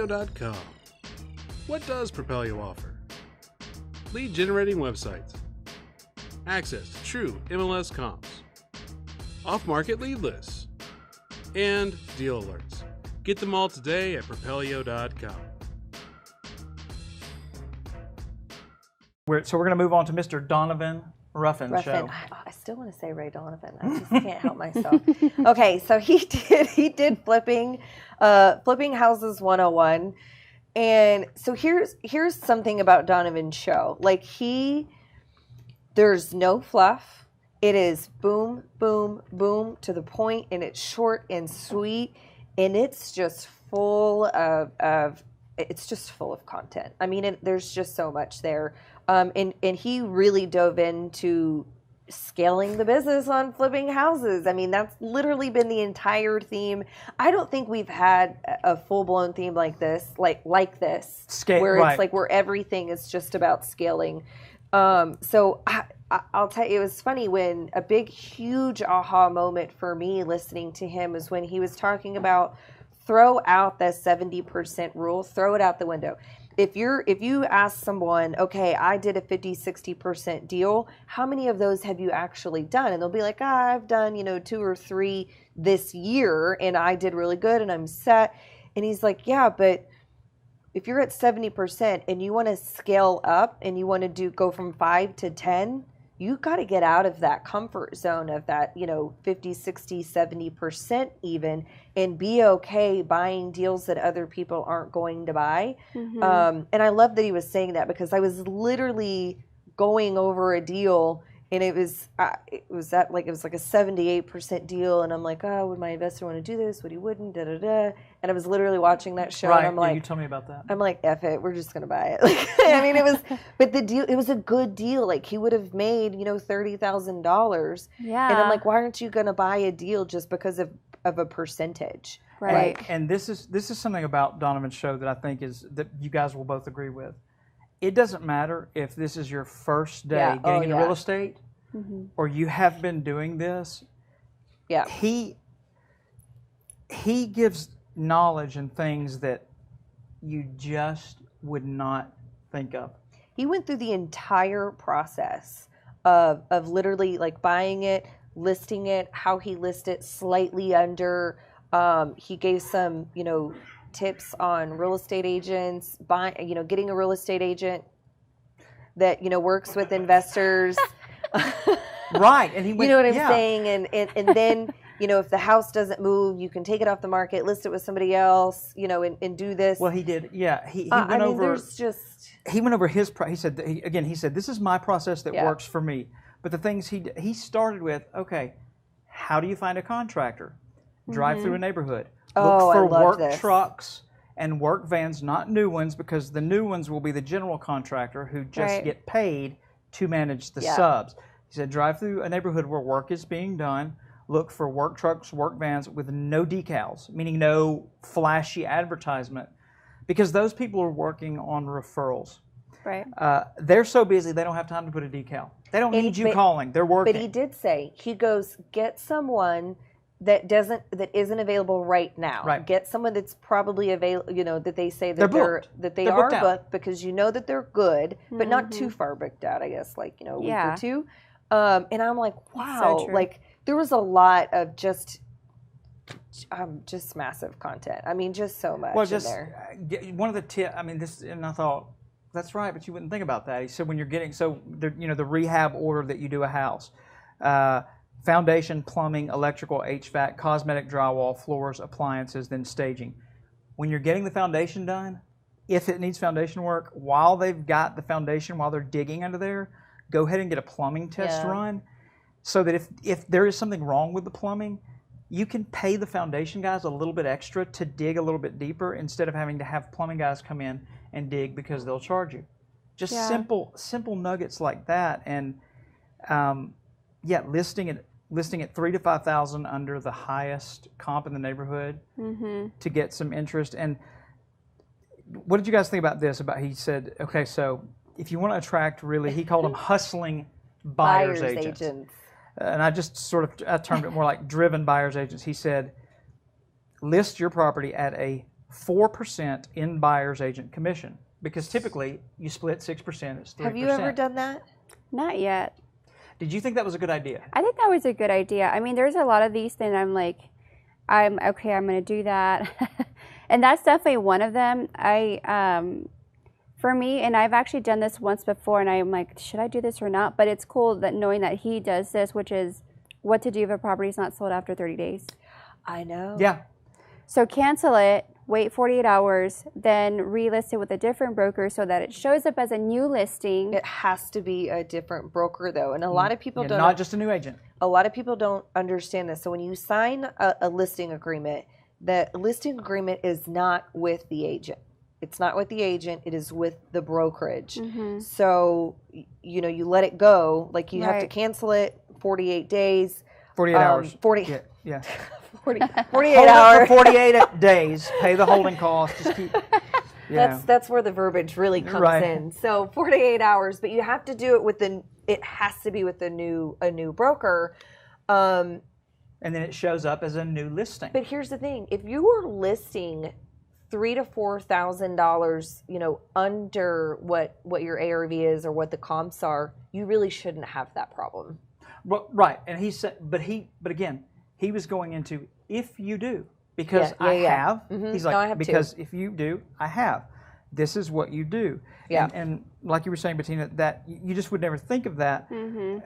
PROPELIO.com. What does PROPELIO offer? Lead generating websites, access to true MLS comps, off-market lead lists, and deal alerts. Get them all today at PROPELIO.com. So we're going to move on to Mr. Donovan Ruffin. Show. I still want to say Ray Donovan. I just can't help myself. Okay, so he did flipping houses 101. And so here's something about Donovan's show. Like there's no fluff. It is boom, boom, boom to the point, and it's short and sweet, and it's just full of content. I mean, there's just so much there. And he really dove into scaling the business on flipping houses. I mean, that's literally been the entire theme. I don't think we've had a full-blown theme like this, like this, where it's like where everything is just about scaling. So I'll tell you, it was funny when a big, huge aha moment for me listening to him was when he was talking about throw out the 70% rule, throw it out the window. If you ask someone, okay, I did a 50-60% deal, how many of those have you actually done? And they'll be like, I've done, 2 or 3 this year, and I did really good, and I'm set. And he's like, yeah, but if you're at 70% and you want to scale up and you want to go from 5 to 10, you got to get out of that comfort zone of that, 50, 60, 70% even, and be okay buying deals that other people aren't going to buy. Mm-hmm. And I love that he was saying that, because I was literally going over a deal, and it was like a 78% deal, and I'm like, oh, would my investor want to do this? Would he wouldn't? Da da da. And I was literally watching that show, and I'm like, you told me about that. I'm like, F it, we're just gonna buy it. I mean, it was, but the deal, it was a good deal. Like, he would have made, $30,000. Yeah. And I'm like, why aren't you gonna buy a deal just because of a percentage? Right. And this is something about Donovan's show that I think that you guys will both agree with. It doesn't matter if this is your first day getting into real estate, mm-hmm. or you have been doing this. Yeah. He gives knowledge and things that you just would not think of. He went through the entire process of literally like buying it, listing it, how he listed it slightly under. He gave some, tips on real estate agents, getting a real estate agent that, works with investors. Right. And he went, you know what I'm saying? And then, if the house doesn't move, you can take it off the market, list it with somebody else, and do this. Well, he did. Yeah. He went over. He went over his. He said, this is my process that works for me. But the things he started with, okay, how do you find a contractor? Drive through a neighborhood. Look for work trucks and work vans, not new ones, because the new ones will be the general contractor who just get paid to manage the subs. He said, drive through a neighborhood where work is being done. Look for work trucks, work vans with no decals, meaning no flashy advertisement, because those people are working on referrals. Right. They're so busy they don't have time to put a decal. They don't need you calling. They're working. But he did say, he goes, get someone that isn't available right now. Right. Get someone that's probably available, that they say that they are booked, because that they're good, but not too far booked out, I guess, like, a week or two. And I'm like, wow, like there was a lot of just massive content. I mean, just so much in there. One of the tips, and I thought, that's right, but you wouldn't think about that. He said when you're getting, the rehab order that you do a house, foundation, plumbing, electrical, HVAC, cosmetic drywall, floors, appliances, then staging. When you're getting the foundation done, if it needs foundation work, while they've got the foundation, while they're digging under there, go ahead and get a plumbing test run, so that if there is something wrong with the plumbing, you can pay the foundation guys a little bit extra to dig a little bit deeper, instead of having to have plumbing guys come in and dig because they'll charge you. Just simple nuggets like that. And listing at $3,000 to $5,000 under the highest comp in the neighborhood to get some interest. And what did you guys think about this? He said, okay, so if you want to attract he called them hustling buyers agents. And I just I termed it more like driven buyers agents. He said, list your property at a 4% in buyer's agent commission, because typically you split 6%, it's 3%. Have you ever done that? Not yet. Did you think that was a good idea? I think that was a good idea. I mean, there's a lot of these things I'm like, I'm going to do that. And that's definitely one of them. For me, and I've actually done this once before, and I'm like, should I do this or not? But it's cool that knowing that he does this, which is what to do if a property is not sold after 30 days. I know. Yeah. So cancel it, wait 48 hours, then relist it with a different broker so that it shows up as a new listing. It has to be a different broker, though. And a lot of people don't. Not just a new agent. A lot of people don't understand this. So when you sign a listing agreement, the listing agreement is not with the agent. It's not with the agent. It is with the brokerage. Mm-hmm. So, you know, you let it go. Like you have to cancel it 48 days. 48 hours. 40. Yeah. 48 Hold hours. for 48 days. Pay the holding cost. Just keep. Yeah. That's where the verbiage really comes in. So 48 hours, but you have to do it with it has to be with a new broker. And then it shows up as a new listing. But here's the thing: if you were listing $3,000 to $4,000, you know, under what your ARV is or what the comps are, you really shouldn't have that problem. Well, right, and he said, but again, he was going into if you do, because I have. Mm-hmm. He's like, no, I have because too. if you do, I have. This is what you do. Yeah. And like you were saying, Bettina, that you just would never think of that. Mm-hmm.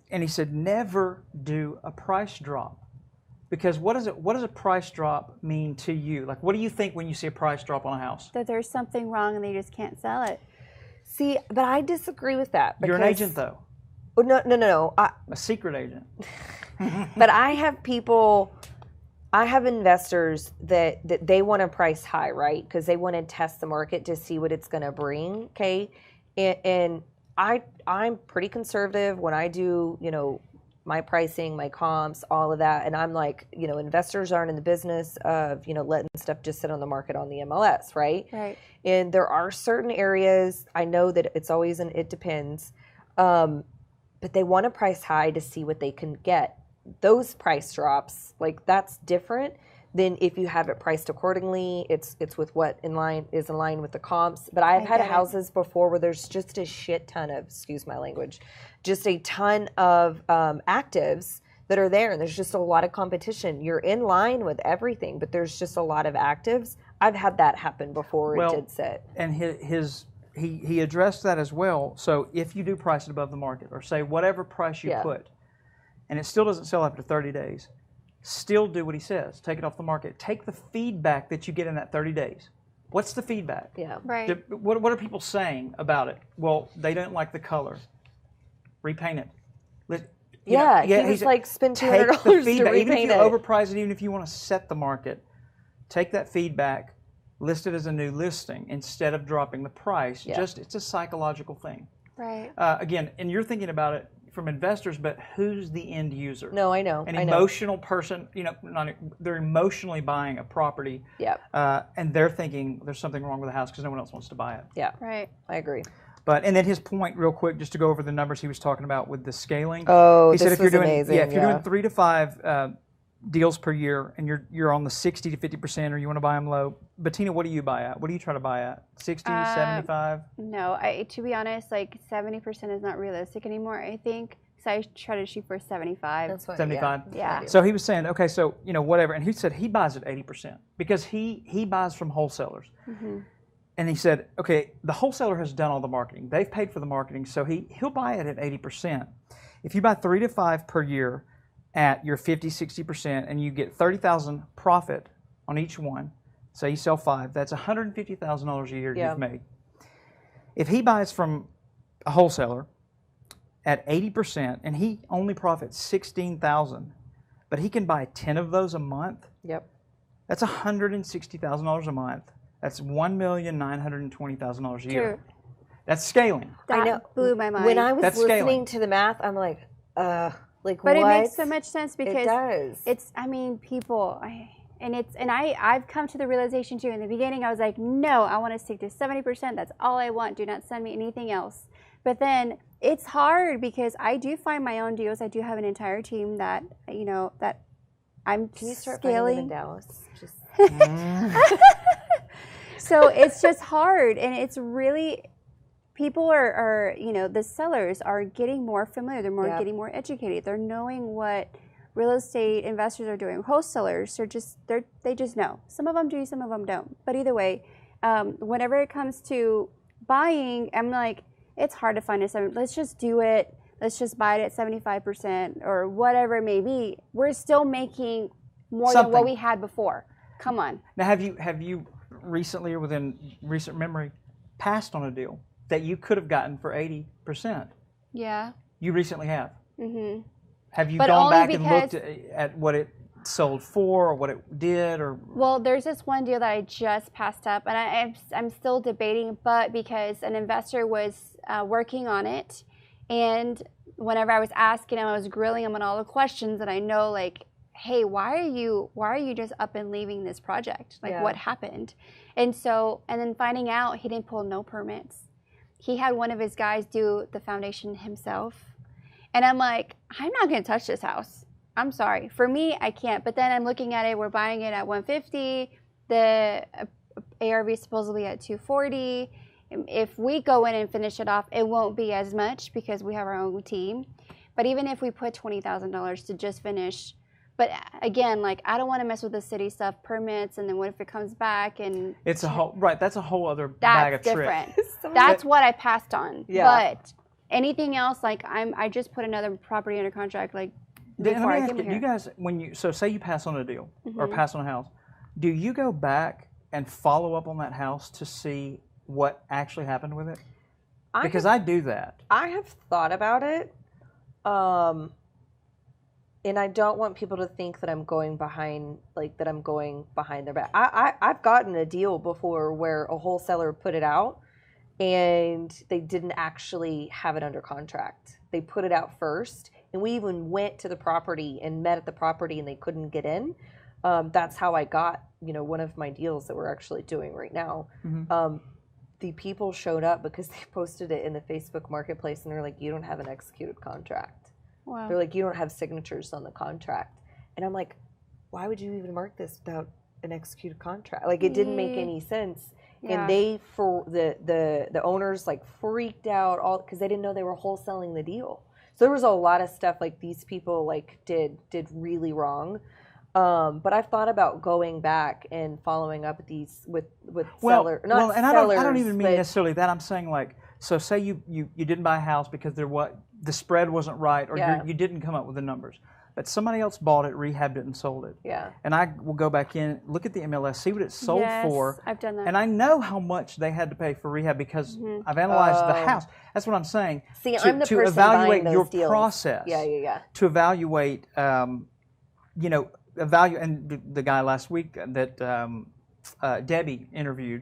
And he said, never do a price drop. Because what does a price drop mean to you? Like, what do you think when you see a price drop on a house? That there's something wrong and they just can't sell it. See, but I disagree with that. You're an agent, though. Oh, no. A secret agent. But I have investors that they want to price high, right? Because they want to test the market to see what it's going to bring, okay? And I'm pretty conservative when I do, you know, my pricing, my comps, all of that. And I'm like, you know, investors aren't in the business of, you know, letting stuff just sit on the market on the MLS, right? Right. And there are certain areas, I know that it's always it depends, but they want to price high to see what they can get. Those price drops, like that's different than if you have it priced accordingly. It's with what is in line with the comps. But I've had houses before where there's just a shit ton of, excuse my language, just a ton of actives that are there, and there's just a lot of competition. You're in line with everything, but there's just a lot of actives. I've had that happen before. It did sit. And he addressed that as well. So if you do price it above the market, or say whatever price you put, and it still doesn't sell after 30 days, still do what he says. Take it off the market. Take the feedback that you get in that 30 days. What's the feedback? Yeah. Right. What are people saying about it? Well, they don't like the color. Repaint it. He was like, spend $200 to repaint it. Even if you overprice it, even if you want to set the market, take that feedback, list it as a new listing instead of dropping the price. Yeah. It's a psychological thing. Right. Again, and you're thinking about it from investors, but who's the end user? No, I know. An emotional person, you know, they're emotionally buying a property. Yeah. And they're thinking there's something wrong with the house because no one else wants to buy it. Yeah. Right. I agree. And then his point, real quick, just to go over the numbers he was talking about with the scaling. Oh, he said this was amazing. If you're doing 3 to 5 deals per year, and you're on the 60 to 50%, or you want to buy them low, Bettina, what do you buy at? What do you try to buy at? 60, 75? No, to be honest, like 70% is not realistic anymore. I think. So I try to shoot for 75. That's what, 75. Yeah. So he was saying, okay, so you know whatever, and he said he buys at 80% because he buys from wholesalers. Mm-hmm. And he said, okay, the wholesaler has done all the marketing. They've paid for the marketing, so he'll buy it at 80%. If you buy 3 to 5 per year at your 50, 60%, and you get $30,000 profit on each one, say you sell 5, that's $150,000 a year you've made. If he buys from a wholesaler at 80%, and he only profits $16,000, but he can buy 10 of those a month. Yep. That's $160,000 a month. That's $1,920,000 a year. That's scaling. I know. Blew my mind. When I was listening to the math, I'm like, but what? It makes so much sense because it does. It's. I mean, people. I've come to the realization too. In the beginning, I was like, no, I want to stick to 70%. That's all I want. Do not send me anything else. But then it's hard because I do find my own deals. I do have an entire team that that I'm Can you start scaling. finding them in Dallas? Just So it's just hard, and it's really, people are the sellers are getting more familiar. They're getting more educated. They're knowing what real estate investors are doing. Wholesalers they just know. Some of them do, some of them don't. But either way, whenever it comes to buying, I'm like, it's hard to find let's just do it. Let's just buy it at 75% or whatever it may be. We're still making more than what we had before. Come on. Now, have you recently or within recent memory passed on a deal that you could have gotten for 80%? Yeah. You recently have? Mm-hmm. Have you but gone back and looked at what it sold for or what it did? Or well, there's this one deal that I just passed up, and I'm still debating, but because an investor was working on it, and whenever I was asking him, I was grilling him on all the questions, and I know, like, hey, why are you just up and leaving this project? Like, what happened? And then finding out he didn't pull no permits. He had one of his guys do the foundation himself. And I'm like, I'm not going to touch this house. I'm sorry. For me, I can't. But then I'm looking at it. We're buying it at $150. The ARV is supposedly at $240. If we go in and finish it off, it won't be as much because we have our own team. But even if we put $20,000 to just finish, but again, like, I don't want to mess with the city stuff, permits, and then what if it comes back and it's a whole that's a whole other bag of different. tricks. That's what I passed on. Yeah. But anything else, like, I just put another property under contract, like, before I came here. You guys, say you pass on a deal or pass on a house, do you go back and follow up on that house to see what actually happened with it? Because I do that. I have thought about it, and I don't want people to think that I'm going behind, like, that I'm going behind their back. I've gotten a deal before where a wholesaler put it out, and they didn't actually have it under contract. They put it out first, and we even went to the property and met at the property, and they couldn't get in. That's how I got, one of my deals that we're actually doing right now. Mm-hmm. The people showed up because they posted it in the Facebook Marketplace, and they're like, you don't have an executed contract. Wow. They're like, you don't have signatures on the contract. And I'm like, why would you even mark this without an executed contract? Like, it didn't make any sense. Yeah. And the owners, like, freaked out all because they didn't know they were wholesaling the deal. So there was a lot of stuff, like, these people, like, did really wrong. But I've thought about going back and following up with sellers. And I don't even mean necessarily that. I'm saying, like, so say you didn't buy a house because the spread wasn't right, or you didn't come up with the numbers. But somebody else bought it, rehabbed it, and sold it. Yeah. And I will go back in, look at the MLS, see what it sold for. I've done that. And I know how much they had to pay for rehab because I've analyzed the house. That's what I'm saying. See, I'm the person buying those deals. Process. Yeah. To evaluate, and the guy last week that Debbie interviewed,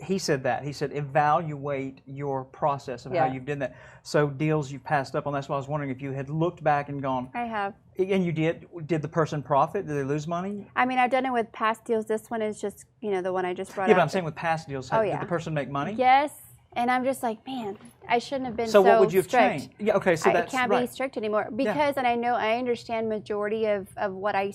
he said that. He said, evaluate your process of how you've done that. So deals you've passed up on, that's why I was wondering if you had looked back and gone. I have. And you did? Did the person profit? Did they lose money? I mean, I've done it with past deals. This one is just, the one I just brought up. Yeah, but I'm saying with past deals, did the person make money? Yes. And I'm just like, man, I shouldn't have been so strict. So what would you have strict. changed? Yeah, okay, so that's I can't be strict anymore because, and I understand majority of what I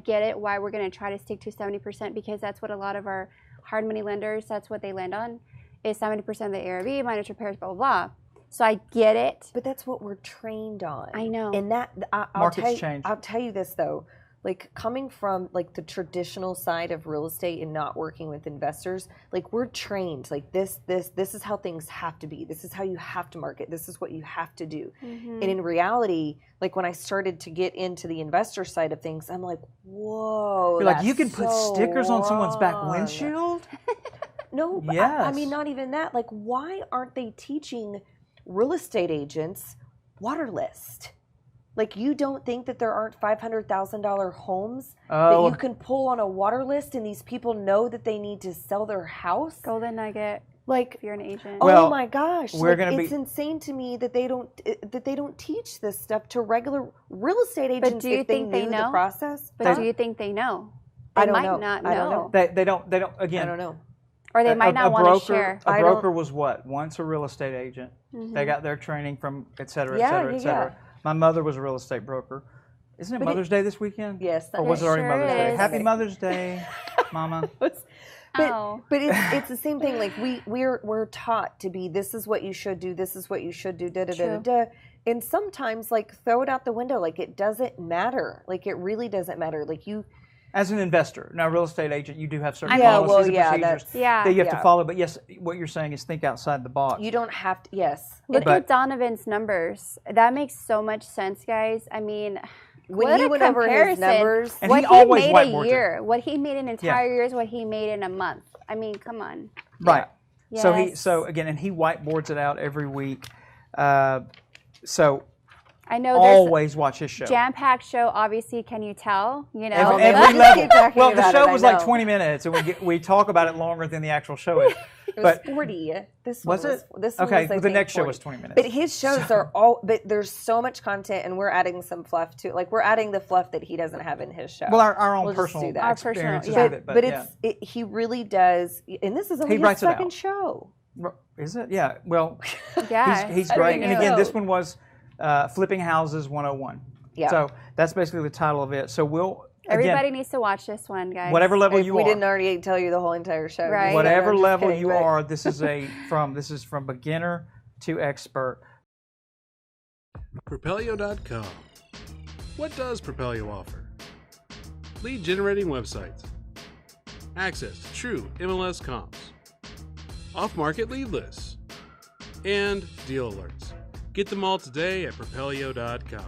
get it, why we're going to try to stick to 70% because that's what a lot of our hard money lenders, that's what they lend on, is 70% of the ARV minus repairs, blah, blah, blah. So I get it. But that's what we're trained on. I know. And that, Markets change. I'll tell you this, though. Like, coming from, like, the traditional side of real estate and not working with investors, like, we're trained. Like, this is how things have to be. This is how you have to market. This is what you have to do. Mm-hmm. And in reality, like, when I started to get into the investor side of things, I'm like, whoa. You're like, you can put stickers on someone's back windshield? No, but yes. I mean, not even that. Like, why aren't they teaching real estate agents water list? Like, you don't think that there aren't $500,000 homes that you can pull on a water list, and these people know that they need to sell their house? Golden nugget. Like, if you're an agent. Oh my gosh! It's insane to me that they don't teach this stuff to regular real estate agents. But do you think they know the process? But do you think they know? They might not know. I don't know. They don't. Again, I don't know. Or they might not want to share. A broker was what? Once a real estate agent. Mm-hmm. They got their training from et cetera, et cetera, et cetera. My mother was a real estate broker. Isn't it Mother's Day this weekend? Yes. Or was it already sure Mother's Day? is. Happy Mother's Day, Mama. Ow. But it's the same thing. Like we're taught to be, this is what you should do, this is what you should do, da da da da da. And sometimes, like, throw it out the window. Like, it doesn't matter. Like, it really doesn't matter. Like, you, as an investor, now real estate agent, you do have certain policies and procedures that you have to follow. But yes, what you're saying is think outside the box. You don't have to. Yes. Look at Donovan's numbers. That makes so much sense, guys. I mean, when he went over his numbers, and what he always made whiteboards a year, what he made an entire year is what he made in a month. I mean, come on. Right. Yes. So again, and he whiteboards it out every week. So I know always watch his show. Jam-packed show, obviously. Can you tell? You know, every level. Well, the show was like 20 minutes, and we talk about it longer than the actual show is. It was 40. This one was it? This one okay, was, I the think, next 40. show was 20 minutes. But his shows are all. But there's so much content, and we're adding some fluff to. Like, we're adding the fluff that he doesn't have in his show. Well, our own personal experiences with it. But he really does. And this is only his second show. Is it? Yeah. Well, yeah, he's great. And again, this one was Flipping Houses 101. Yeah. So that's basically the title of it. So everybody needs to watch this one, guys. Whatever level you are. We didn't already tell you the whole entire show. Right. Whatever level you are, this is from beginner to expert. PROPELIO.com. What does PROPELIO offer? Lead generating websites, access to true MLS comps, off-market lead lists, and deal alerts. Get them all today at PROPELIO.com.